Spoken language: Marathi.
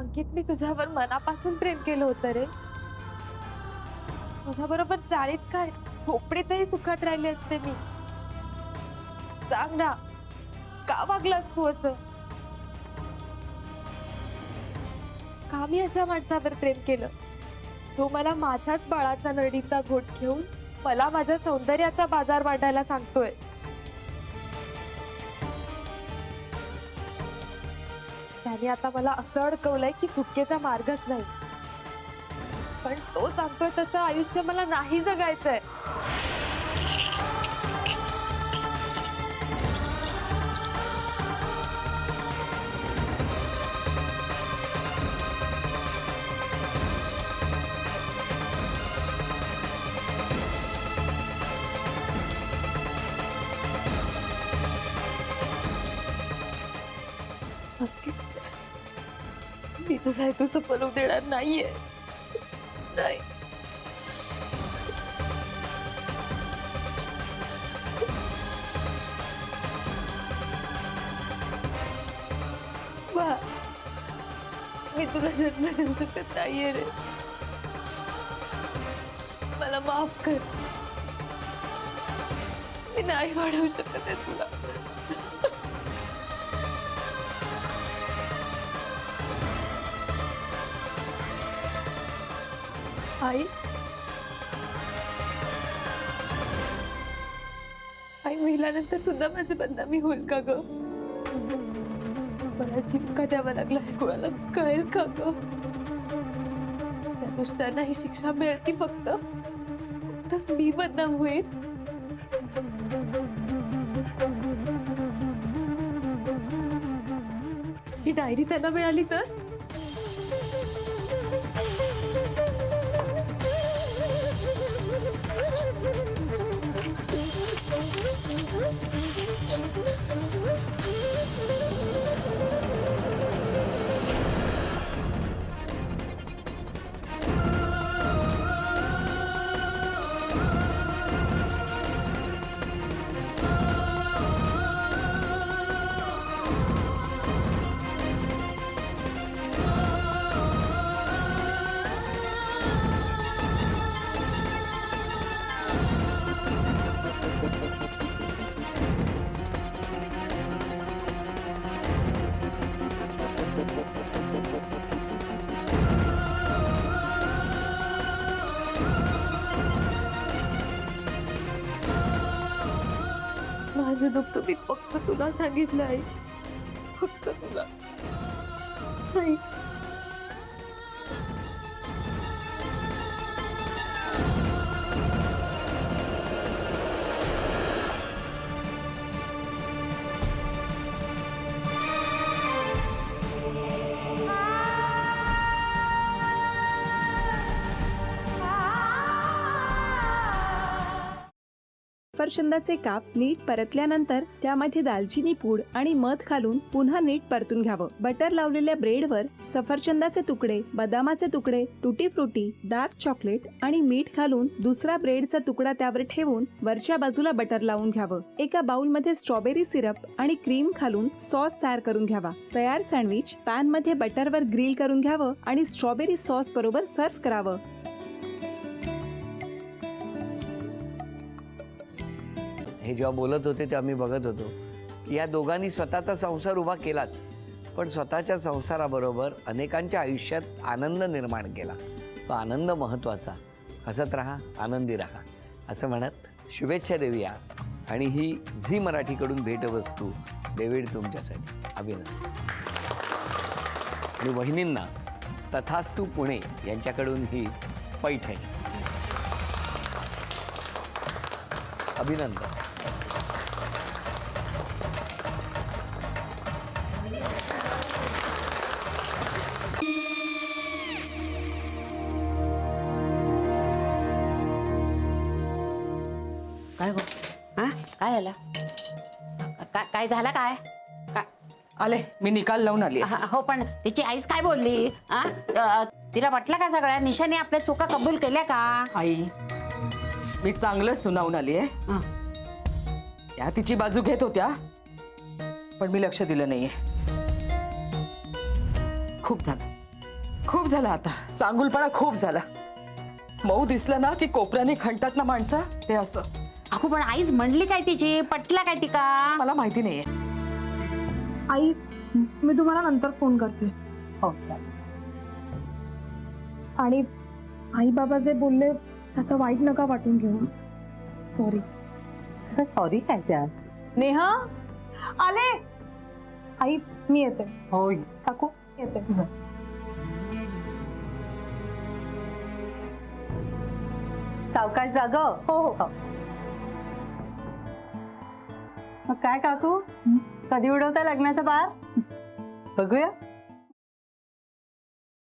अंकित, मी तुझ्यावर मनापासून प्रेम केलं होतं रे. तुझ्याबरोबर चाळीत काय झोपडीतही सुखात राहिली असते मी. सांग ना, का वागलास तू असं? का मी अशा माणसावर प्रेम केलं जो मला माझ्याच बाळाचा नरडीचा घोट घेऊन मला माझ्या सौंदर्याचा बाजार वाटायला सांगतोय? त्याने आता मला असं अडकवलंय की सुटकेचा मार्गच नाही. पण तो सांगतोय तसं आयुष्य मला नाही जगायचंय. मी तुझा हेतू सफल होऊ देणार नाहीये. नाही. वा, मी तुला जन्म देऊ शकत नाहीये रे. मला माफ कर. मी नाही वाढवू शकत आहे तुला. आई, आई मेल्यानंतर सुद्धा माझी बदनामी होईल का ग? मला जीव का द्यावा लागला हे कोणाला कळेल का ग? त्या दुष्टांना ही शिक्षा मिळेल की फक्त मी बदनाम होईल? ही डायरी त्यांना मिळाली तर? माझं दुःख मी फक्त तुला सांगितलं आहे. फक्त तुला. नाही. सफरचंदाचे काप नीट परतल्यानंतर त्यामध्ये दालचिनी पूड आणि मध घालून पुन्हा नीट परतून घ्यावं. बटर लावलेल्या ब्रेडवर सफरचंदाचे तुकडे, बदामाचे तुकडे, टुटी फ्रुटी, डार्क चॉकलेट आणि मीठ घालून दुसरा ब्रेडचा तुकडा त्यावर ठेवून वरच्या बाजूला बटर लावून घ्यावं. एका बाउलमध्ये स्ट्रॉबेरी सिरप आणि क्रीम घालून सॉस तयार करून घ्यावा. तयार सँडविच पॅन मध्ये बटरवर ग्रिल करून घ्यावं आणि स्ट्रॉबेरी सॉस बरोबर सर्व्ह करावं. हे जेव्हा बोलत होते तेव्हा मी बघत होतो की या दोघांनी स्वतःचा संसार उभा केलाच, पण स्वतःच्या संसाराबरोबर अनेकांच्या आयुष्यात आनंद निर्माण केला. तो आनंद महत्त्वाचा. हसत राहा, आनंदी राहा असं म्हणत शुभेच्छा देऊया. आणि ही झी मराठीकडून भेटवस्तू डेव्हिड तुमच्यासाठी. अभिनंदन. आणि वहिनींना तथास्तू पुणे यांच्याकडून ही पैठणी. अभिनंदन. काय गो? हा काय झालं? काय झालं? काय काय आले, मी निकाल लावून आली. हो, पण तिची आईच काय बोलली? तिला वाटलं का सगळ्या निशाने आपल्या चुका कबूल केल्या का? आई, मी चांगलं सुनावून आली आहे. त्या तिची बाजू घेत होत्या, पण मी लक्ष दिलं नाहीये. खूप झालं. खूप झाला आता, चांगुलपणा खूप झाला. मऊ दिसलं ना की कोपऱ्याने खणतात ना माणसं, ते असं. अगो पण आईच म्हणली काय तिची, पटला काय ती का? मला माहिती नाहीये. आई मी तुम्हाला नंतर फोन करते. हो आणि आई बाबा जे बोलले त्याचं वाईट नका वाटून घेऊ. सॉरी. सॉरी काय त्या? नेहा आले. आई मी येते. होय. काकू येते. सावकाश जाग. हो हो. मग काय काकू, कधी उडवता लग्नाचा बार? बघूया.